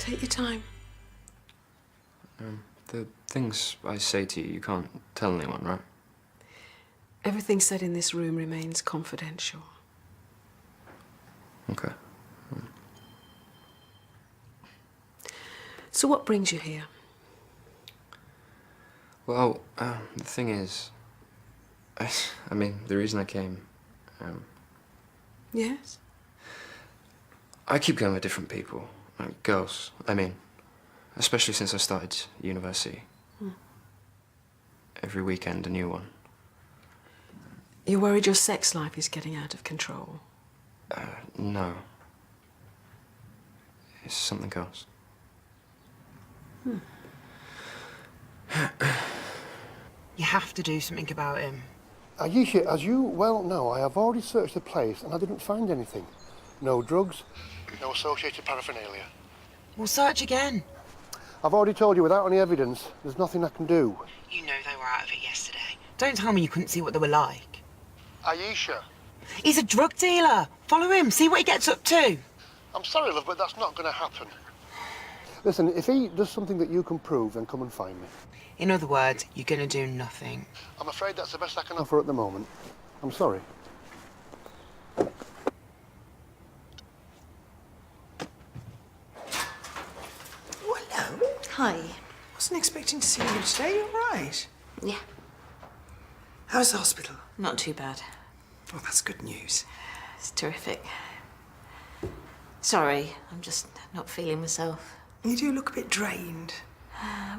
Take your time. The things I say to you, you can't tell anyone, right? Everything said in this room remains confidential. Okay. So what brings you here? Well, the thing is, I mean, the reason I came, Yes? I keep going with different people, like girls, I mean, especially since I started university. Every weekend, a new one. You're worried your sex life is getting out of control? No. It's something else. You have to do something about him. Ayesha, as you well know, I have already searched the place and I didn't find anything. No drugs, no associated paraphernalia. We'll search again. I've already told you, without any evidence, there's nothing I can do. You know they were out of it yesterday. Don't tell me you couldn't see what they were like. Ayesha. He's a drug dealer. Follow him, see what he gets up to. I'm sorry, love, but that's not going to happen. Listen, if he does something that you can prove, then come and find me. In other words, you're going to do nothing. I'm afraid that's the best I can offer at the moment. I'm sorry. Well, hello. Hi. Wasn't expecting to see you today. You're right. Yeah, How's the hospital? not too bad. Oh, that's good news. It's terrific. Sorry, I'm just not feeling myself. You do look a bit drained.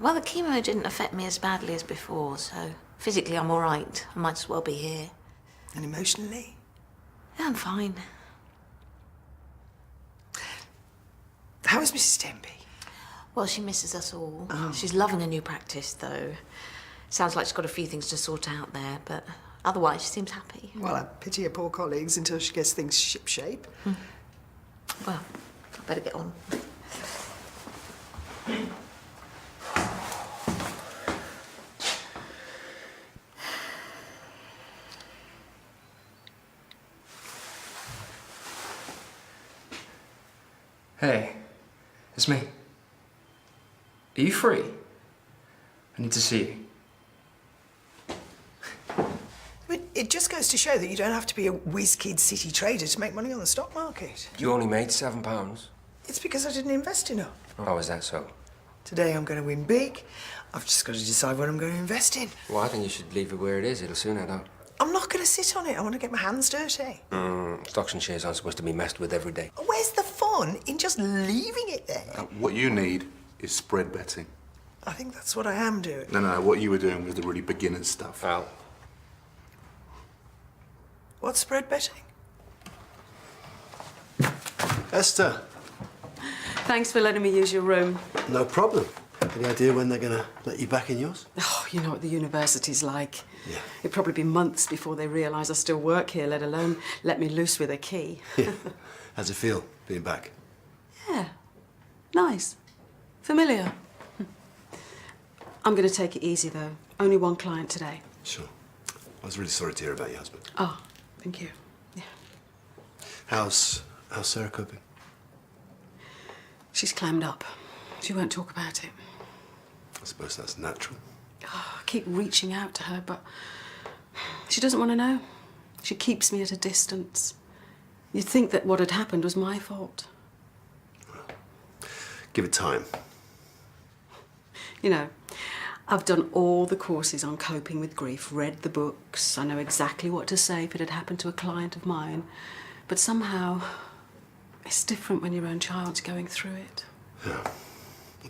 Well, the chemo didn't affect me as badly as before, so physically I'm all right. I might as well be here. And emotionally? Yeah, I'm fine. How is Mrs. Tempe? Well, she misses us all. She's loving a new practice, though. Sounds like she's got a few things to sort out there, but otherwise she seems happy. Well, I pity her poor colleagues until she gets things shipshape. Well, I better get on. Hey, it's me. Are you free? I need to see you. But it just goes to show that you don't have to be a whiz-kid city trader to make money on the stock market. You only made £7. It's because I didn't invest enough. How is that so? Today I'm going to win big. I've just got to decide what I'm going to invest in. Well, I think you should leave it where it is. It'll soon add up. I'm not going to sit on it. I want to get my hands dirty. Stocks and shares aren't supposed to be messed with every day. Where's the fun in just leaving it there? What you need is spread betting. I think that's what I am doing. No, what you were doing was the really beginner stuff. Al. What's spread betting? Esther, Thanks for letting me use your room. no problem. Any idea when they're going to let you back in yours? Oh, you know what the university's like. Yeah. It'll probably be months before they realise I still work here, let alone let me loose with a key. Yeah. How's it feel, being back? Yeah. Nice. Familiar. I'm going to take it easy, though. Only one client today. Sure. I was really sorry to hear about your husband. Oh, thank you. Yeah. How's Sarah coping? She's clammed up. She won't talk about it. I suppose that's natural. Oh, I keep reaching out to her, but she doesn't want to know. She keeps me at a distance. You'd think that what had happened was my fault. Give it time. You know, I've done all the courses on coping with grief, read the books. I know exactly what to say if it had happened to a client of mine. But somehow, it's different when your own child's going through it. Yeah.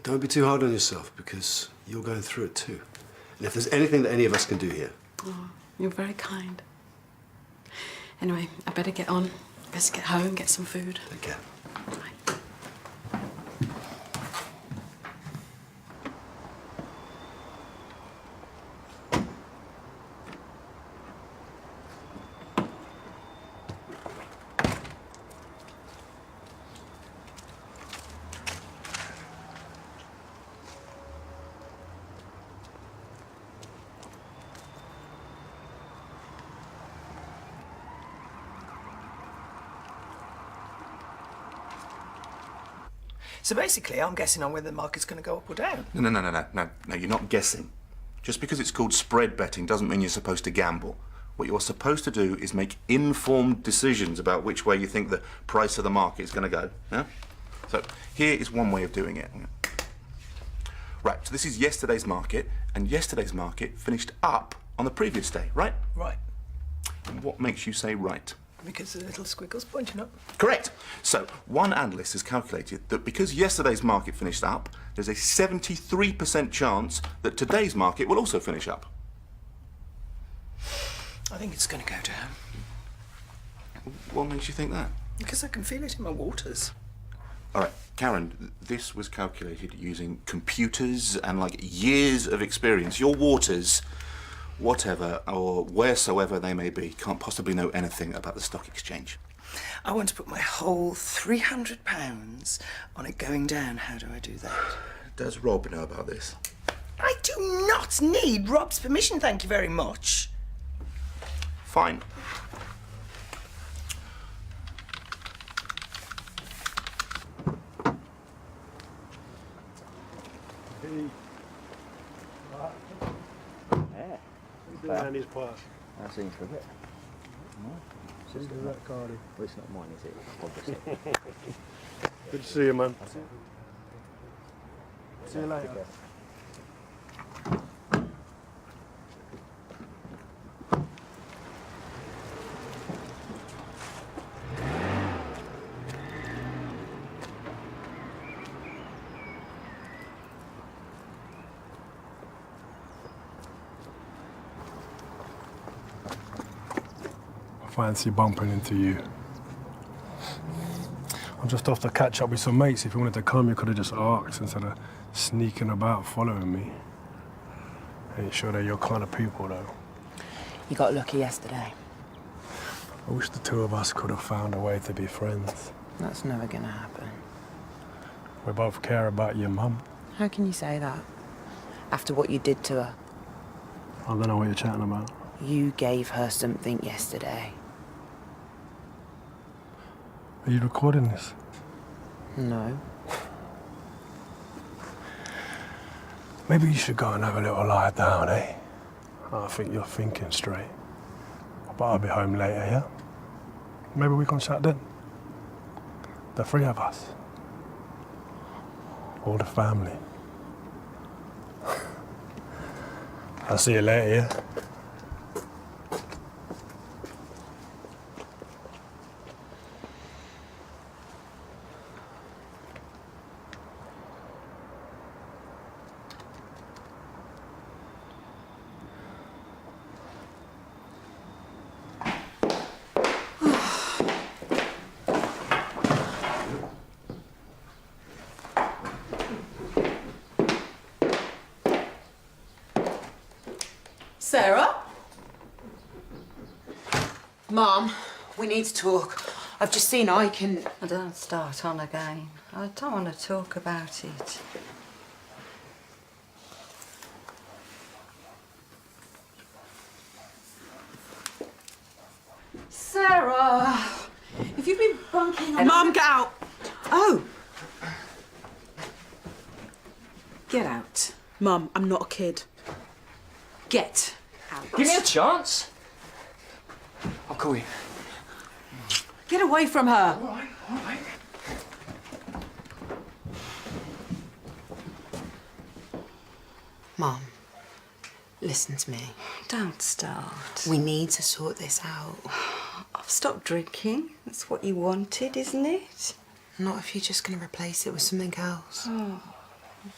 Don't be too hard on yourself, because you're going through it too. And if there's anything that any of us can do here... Oh, you're very kind. Anyway, I better get on. Best get home, get some food. Take care. Bye. So basically, I'm guessing on whether the market's going to go up or down. No, you're not guessing. Just because it's called spread betting doesn't mean you're supposed to gamble. What you're supposed to do is make informed decisions about which way you think the price of the market is going to go. Yeah? So here is one way of doing it. Right, so this is yesterday's market, and yesterday's market finished up on the previous day, right? Right. And what makes you say right? Because the little squiggle's pointing up. Correct. So one analyst has calculated that because yesterday's market finished up, there's a 73% chance that today's market will also finish up. I think it's going to go down. What makes you think that? Because I can feel it in my waters. All right, Karen, this was calculated using computers and like years of experience. Your waters, whatever or wheresoever they may be, can't possibly know anything about the stock exchange. I want to put my whole £300 on it going down. How do I do that? Does Rob know about this? I do not need Rob's permission, thank you very much. Fine. Down his part. I've seen for a bit. Send me that card. Well, it's not mine, is it? Obviously. Good to see you, man. See you later. Fancy bumping into you. I'm just off to catch up with some mates. If you wanted to come, you could have just asked instead of sneaking about following me. Ain't sure they're your kind of people, though. You got lucky yesterday. I wish the two of us could have found a way to be friends. That's never gonna happen. We both care about your mum. How can you say that? After what you did to her. I don't know what you're chatting about. You gave her something yesterday. Are you recording this? No. Maybe you should go and have a little lie down, eh? I think you're thinking straight. But I'll be home later, yeah? Maybe we can chat then. The three of us. All the family. I'll see you later, yeah? Sarah? Mom, we need to talk. I've just seen Ike and... I don't start on again. I don't want to talk about it. Sarah! Have you been bunking on... Mom, get out! Oh! Get out. Mum, I'm not a kid. Get out. Give me a chance. I'll call you. Get away from her. All right. Mum, listen to me. Don't start. We need to sort this out. I've stopped drinking. That's what you wanted, isn't it? Not if you're just going to replace it with something else. Oh,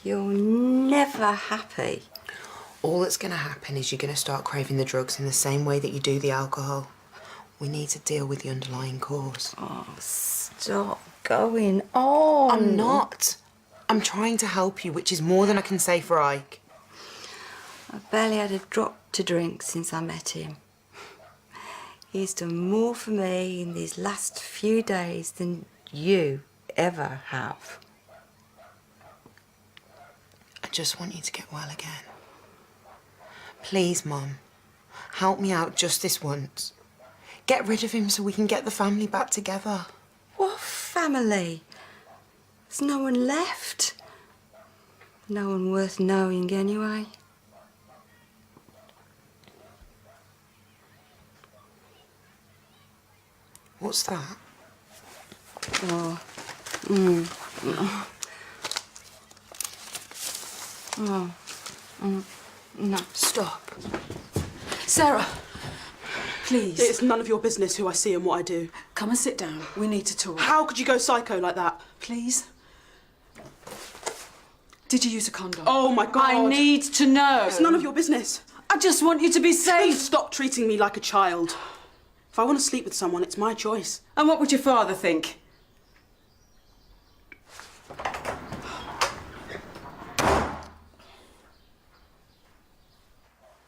you're never happy. All that's going to happen is you're going to start craving the drugs in the same way that you do the alcohol. We need to deal with the underlying cause. Oh, stop going on. I'm not. I'm trying to help you, which is more than I can say for Ike. I've barely had a drop to drink since I met him. He's done more for me in these last few days than you ever have. I just want you to get well again. Please, Mum, help me out just this once. Get rid of him so we can get the family back together. What family? There's no one left. No one worth knowing anyway. What's that? Oh. No. Stop. Sarah, please. It's none of your business who I see and what I do. Come and sit down. We need to talk. How could you go psycho like that? Please. Did you use a condom? Oh my God. I need to know. It's none of your business. I just want you to be safe. Please stop treating me like a child. If I want to sleep with someone, it's my choice. And what would your father think?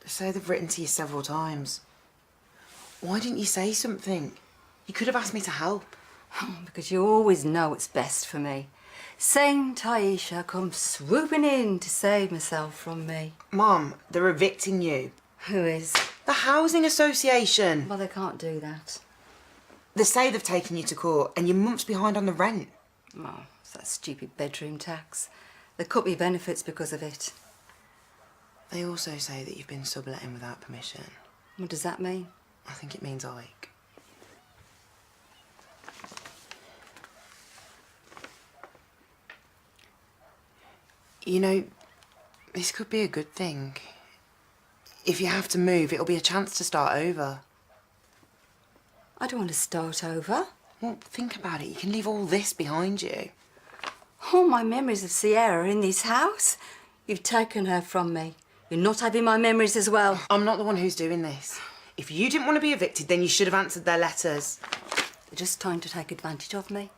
They say they've written to you several times. Why didn't you say something? You could have asked me to help. Because you always know what's best for me. Saint Aisha comes swooping in to save myself from me. Mum, they're evicting you. Who is? The Housing Association. Well, they can't do that. They say they've taken you to court and you're months behind on the rent. Oh, it's that stupid bedroom tax. They cut me benefits because of it. They also say that you've been subletting without permission. What does that mean? I think it means Ike. You know, this could be a good thing. If you have to move, it'll be a chance to start over. I don't want to start over. Well, think about it. You can leave all this behind you. All my memories of Sierra are in this house. You've taken her from me. You're not having my memories as well. I'm not the one who's doing this. If you didn't want to be evicted, then you should have answered their letters. They're just trying to take advantage of me.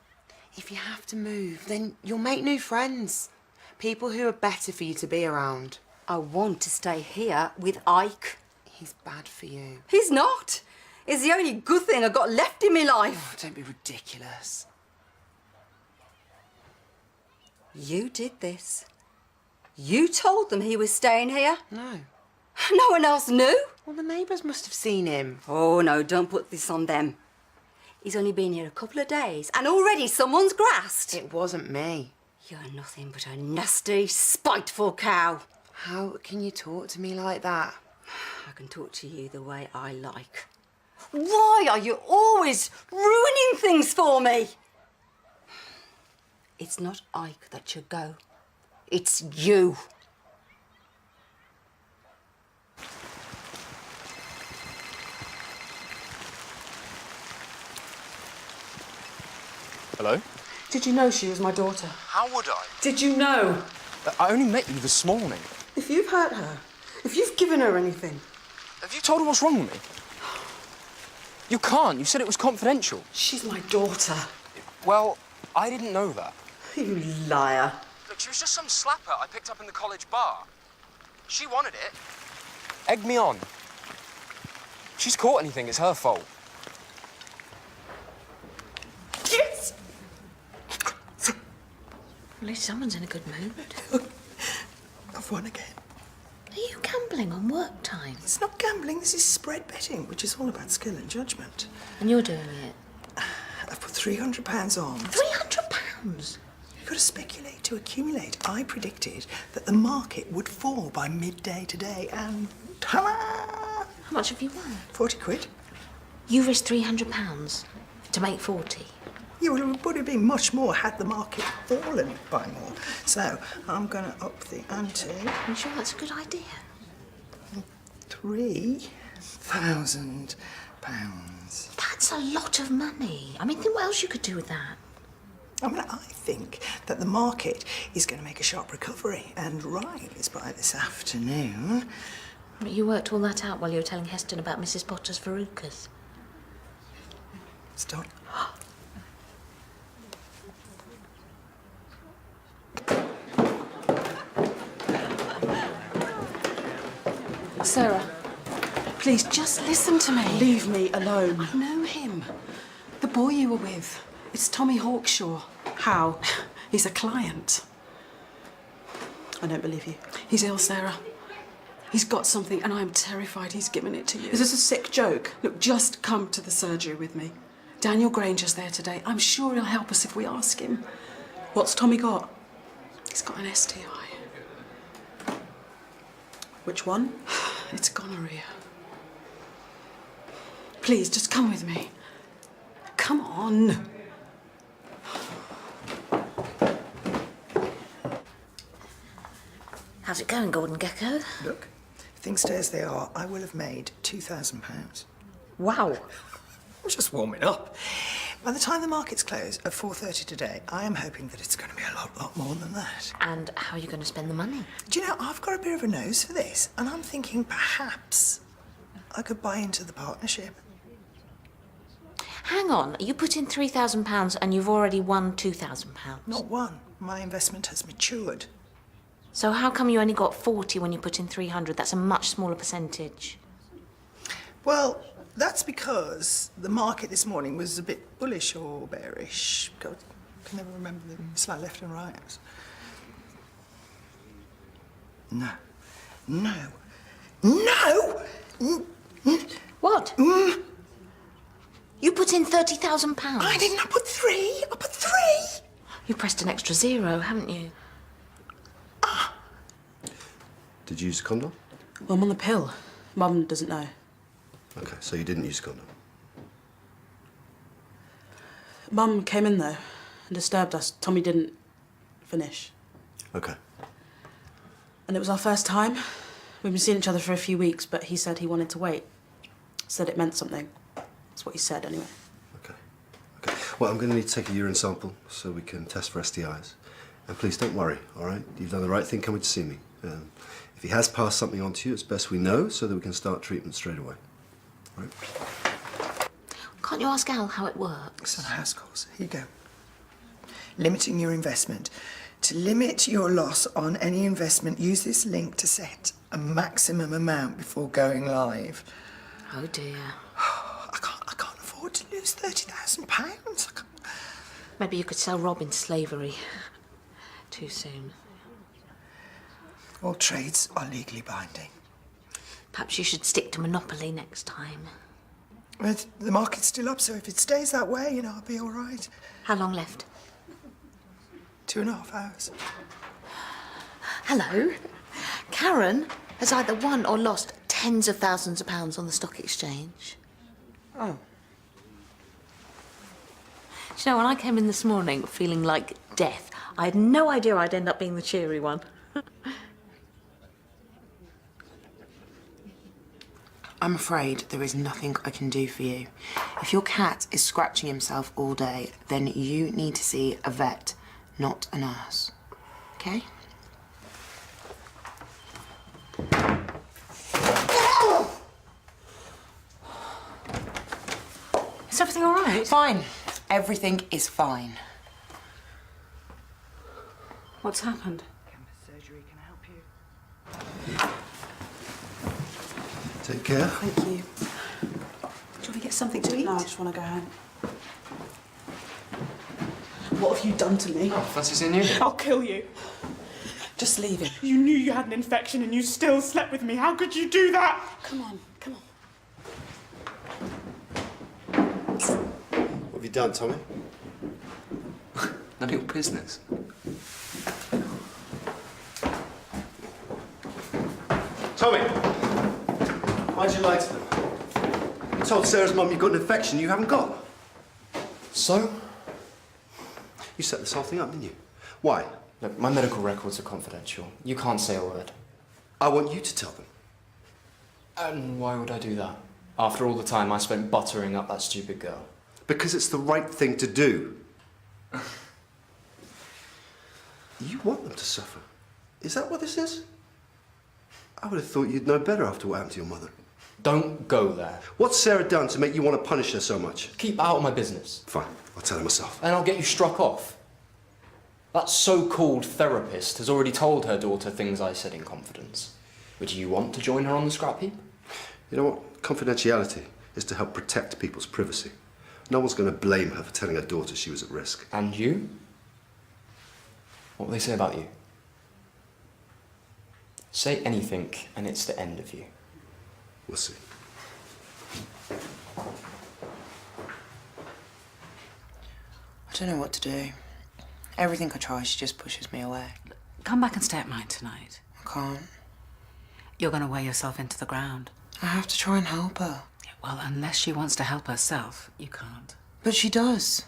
If you have to move, then you'll make new friends. People who are better for you to be around. I want to stay here with Ike. He's bad for you. He's not. He's the only good thing I've got left in my life. Oh, don't be ridiculous. You did this. You told them he was staying here? No. No one else knew? Well, the neighbours must have seen him. Oh, no, don't put this on them. He's only been here a couple of days and already someone's grassed. It wasn't me. You're nothing but a nasty, spiteful cow. How can you talk to me like that? I can talk to you the way I like. Why are you always ruining things for me? It's not Ike that should go. It's you. Hello? Did you know she was my daughter? How would I? Did you know? I only met you this morning. If you've hurt her, if you've given her anything... Have you told her what's wrong with me? You can't. You said it was confidential. She's my daughter. Well, I didn't know that. You liar. Look, she was just some slapper I picked up in the college bar. She wanted it. Egged me on. If she's caught anything, it's her fault. Yes! At least someone's in a good mood. I've won again. Are you gambling on work time? It's not gambling, this is spread betting, which is all about skill and judgment. And you're doing it? I've put £300 on. £300? You've got to speculate to accumulate. I predicted that the market would fall by midday today, and ta-da! How much have you won? 40 quid. You risked £300 to make 40. Yeah, well, it would have been much more had the market fallen by more. So, I'm going to up the ante. Are you sure that's a good idea? £3,000. That's a lot of money. I mean, think what else you could do with that. I mean, I think that the market is going to make a sharp recovery and rise by this afternoon. But you worked all that out while you were telling Heston about Mrs. Potter's verrucas. It's done. Sarah, please just listen to me. Leave me alone. I know him. The boy you were with. It's Tommy Hawkshaw. How? He's a client. I don't believe you. He's ill, Sarah. He's got something and I'm terrified he's given it to you. Is this a sick joke? Look, just come to the surgery with me. Daniel Granger's there today. I'm sure he'll help us if we ask him. What's Tommy got? He's got an STI. Which one? It's gonorrhea. Please, just come with me. Come on. How's it going, Golden Gecko? Look, if things stay as they are, I will have made £2,000. Wow. I'm just warming up. By the time the markets close at 4:30 today, I am hoping that it's going to be a lot more than that. And how are you going to spend the money? Do you know, I've got a bit of a nose for this, and I'm thinking perhaps I could buy into the partnership. Hang on, you put in £3,000 and you've already won £2,000. Not one. My investment has matured. So how come you only got 40 when you put in 300? That's a much smaller percentage. Well, that's because the market this morning was a bit bullish or bearish. God, I can never remember them. It's like left and right. No. No. No! What? You put in £30,000. I didn't. I put 3. I put 3. You pressed an extra 0, haven't you? Did you use a condom? Well, I'm on the pill. Mum doesn't know. Okay, so you didn't use a condom. Mum came in though and disturbed us. Tommy didn't finish. Okay. And it was our first time. We've been seeing each other for a few weeks, but he said he wanted to wait. Said it meant something. That's what he said anyway. Okay. Well, I'm going to need to take a urine sample so we can test for STIs. And please don't worry, all right? You've done the right thing coming to see me. If he has passed something on to you, it's best we know so that we can start treatment straight away. All right? Can't you ask Al how it works? It's on house calls. Here you go. Limiting your investment. To limit your loss on any investment, use this link to set a maximum amount before going live. Oh dear. I can't afford to lose £30,000. Maybe you could sell Rob into slavery. Too soon. All trades are legally binding. Perhaps you should stick to Monopoly next time. But the market's still up, so if it stays that way, you know, I'll be all right. How long left? 2.5 hours. Hello. Karen has either won or lost tens of thousands of pounds on the stock exchange. Oh. Do you know, when I came in this morning feeling like death, I had no idea I'd end up being the cheery one. I'm afraid there is nothing I can do for you. If your cat is scratching himself all day, then you need to see a vet, not a nurse. Okay? Is everything all right? Fine. Everything is fine. What's happened? Surgery can help you. Take care. Thank you. Do you want to get something to eat? No, I just want to go home. What have you done to me? Oh, fancy seeing you? I'll kill you. Just leave it. You knew you had an infection and you still slept with me. How could you do that? Come on, come on. What have you done, Tommy? None of your business. Tommy! Why'd you lie to them? You told Sarah's mum you've got an infection you haven't got. So? You set this whole thing up, didn't you? Why? Look, my medical records are confidential. You can't say a word. I want you to tell them. And why would I do that? After all the time I spent buttering up that stupid girl. Because it's the right thing to do. You want them to suffer. Is that what this is? I would have thought you'd know better after what happened to your mother. Don't go there. What's Sarah done to make you want to punish her so much? Keep out of my business. Fine, I'll tell her myself. And I'll get you struck off. That so-called therapist has already told her daughter things I said in confidence. Would you want to join her on the scrap heap? You know what? Confidentiality is to help protect people's privacy. No one's going to blame her for telling her daughter she was at risk. And you? What will they say about you? Say anything and it's the end of you. We'll see. I don't know what to do. Everything I try, she just pushes me away. Come back and stay at mine tonight. I can't. You're going to wear yourself into the ground. I have to try and help her. Well, unless she wants to help herself, you can't. But she does.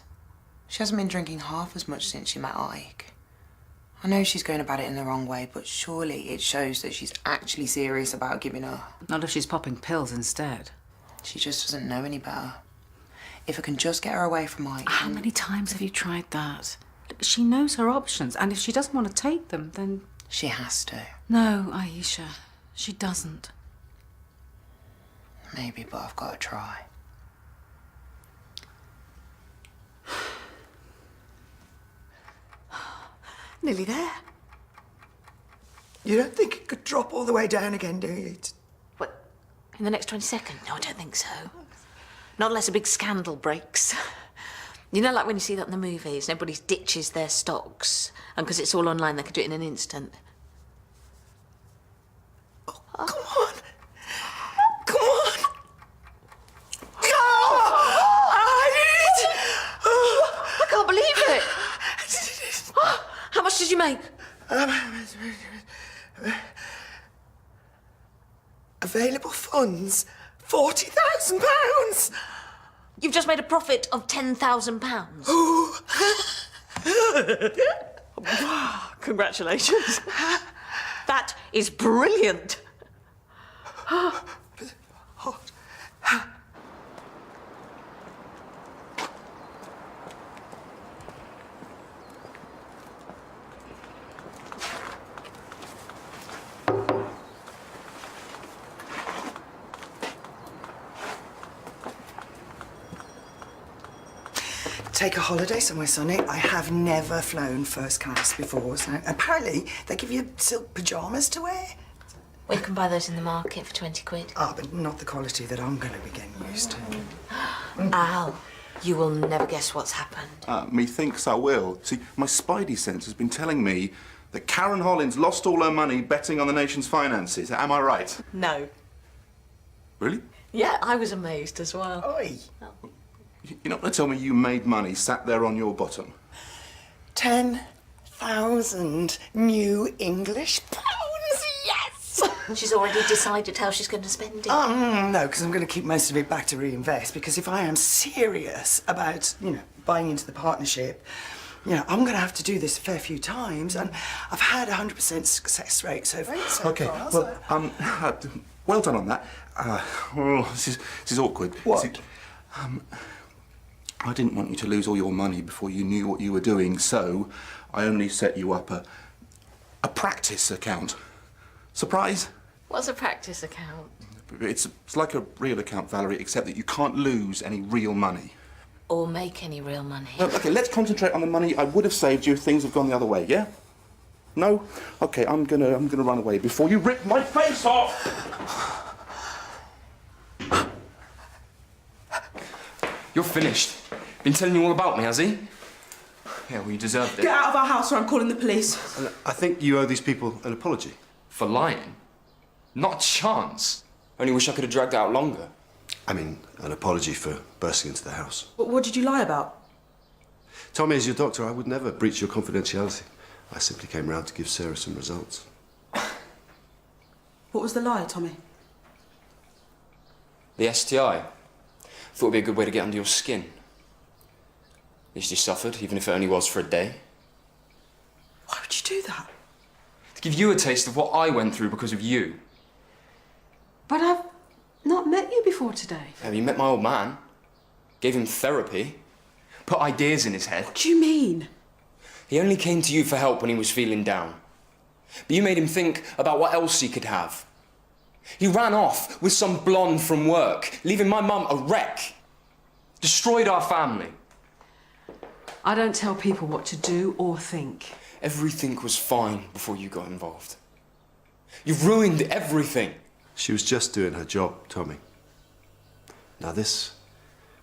She hasn't been drinking half as much since she met Ike. I know she's going about it in the wrong way, but surely it shows that she's actually serious about giving up. Not if she's popping pills instead. She just doesn't know any better. If I can just get her away from Ike... How many times have you tried that? She knows her options, and if she doesn't want to take them, then... She has to. No, Aisha, she doesn't. Maybe, but I've got to try. Nearly there. You don't think it could drop all the way down again, do you? What? In the next 20 seconds? No, I don't think so. Not unless a big scandal breaks. You know, like when you see that in the movies, and everybody ditches their stocks, and because it's all online, they can do it in an instant. Oh, come on. Come on. I can't believe it. How much did you make? Available funds, £40,000. You've just made a profit of £10,000. Congratulations. That is brilliant. Take a holiday somewhere sunny. I have never flown first class before, so apparently they give you silk pyjamas to wear. Well, you can buy those in the market for 20 quid. Ah, but not the quality that I'm going to be getting used to. Al, you will never guess what's happened. Methinks I will. See, my spidey sense has been telling me that Karen Hollins lost all her money betting on the nation's finances. Am I right? No. Really? Yeah, I was amazed as well. Oi! You're not going to tell me you made money sat there on your bottom? 10,000 new English pounds, yes! She's already decided how she's going to spend it. No, because I'm going to keep most of it back to reinvest, because if I am serious about, buying into the partnership, I'm going to have to do this a fair few times, and I've had 100% success rate so far. Okay, well, well done on that. This is awkward. What? See, I didn't want you to lose all your money before you knew what you were doing, so I only set you up a practice account. Surprise? What's a practice account? It's like a real account, Valerie, except that you can't lose any real money. Or make any real money. Well, okay, let's concentrate on the money I would have saved you if things have gone the other way, yeah? No? Okay, I'm gonna run away before you rip my face off! You're finished. Been telling you all about me, has he? Yeah, well, you deserved it. Get out of our house or I'm calling the police. And I think you owe these people an apology. For lying? Not a chance. Only wish I could have dragged it out longer. I mean, an apology for bursting into the house. What did you lie about? Tommy, as your doctor, I would never breach your confidentiality. I simply came round to give Sarah some results. What was the lie, Tommy? The STI. Thought it'd be a good way to get under your skin. At least you suffered, even if it only was for a day. Why would you do that? To give you a taste of what I went through because of you. But I've not met you before today. Yeah, you met my old man. Gave him therapy. Put ideas in his head. What do you mean? He only came to you for help when he was feeling down. But you made him think about what else he could have. He ran off with some blonde from work, leaving my mum a wreck. Destroyed our family. I don't tell people what to do or think. Everything was fine before you got involved. You've ruined everything. She was just doing her job, Tommy. Now this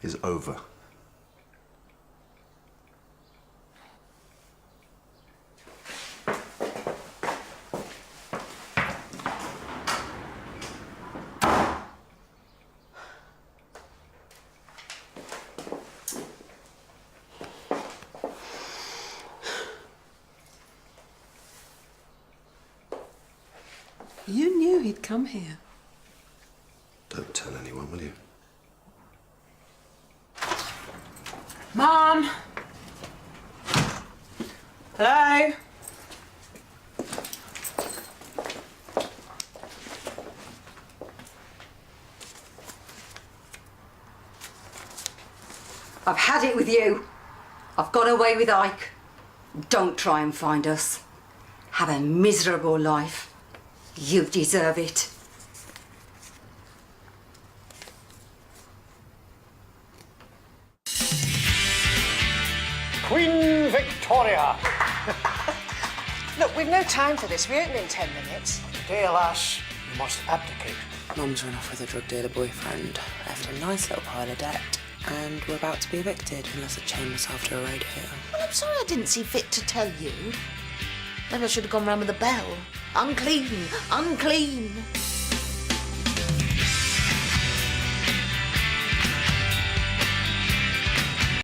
is over. You knew he'd come here. Don't tell anyone, will you? Mom! Hello? I've had it with you. I've gone away with Ike. Don't try and find us. Have a miserable life. You deserve it. Queen Victoria! Look, we've no time for this. We open in 10 minutes. Today, alas, you must abdicate. Mum's run off with a drug dealer boyfriend, left a nice little pile of debt, and we're about to be evicted unless I chain myself to a radiator. Well, I'm sorry I didn't see fit to tell you. Maybe I should have gone round with a bell. Unclean, unclean.